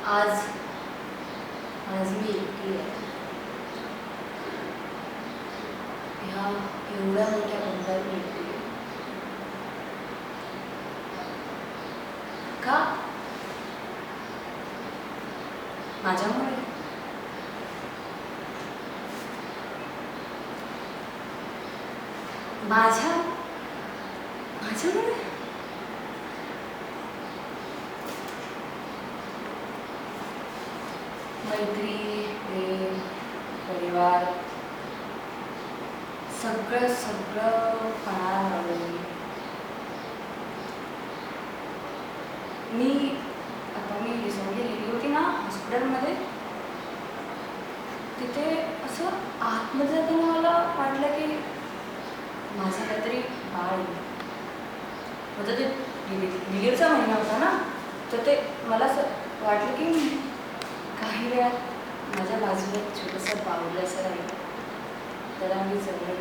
आज आज मी एकटी आहे. ह्या एवढ्या मोठ्या बंगल्यात मी एकटी आहे. का? माझ्यामुळे? माझ्यामुळे? मैत्री, प्रेम, परिवार सगळं सगळं पणाला लावलं मी. आता मी रिसेंटली गेली होती ना हॉस्पिटलमध्ये, तिथे असं आतमध्ये जाताना मला वाटलं की माझं काहीतरी बाळ आहे. म्हणजे ते डिलिव्हरीचा महिना होता ना, तर ते मला असं वाटलं की काही वेळात माझ्या बाजूला एक छोटंसं बाहुलं असं राहिलं, त्याला मी जवळ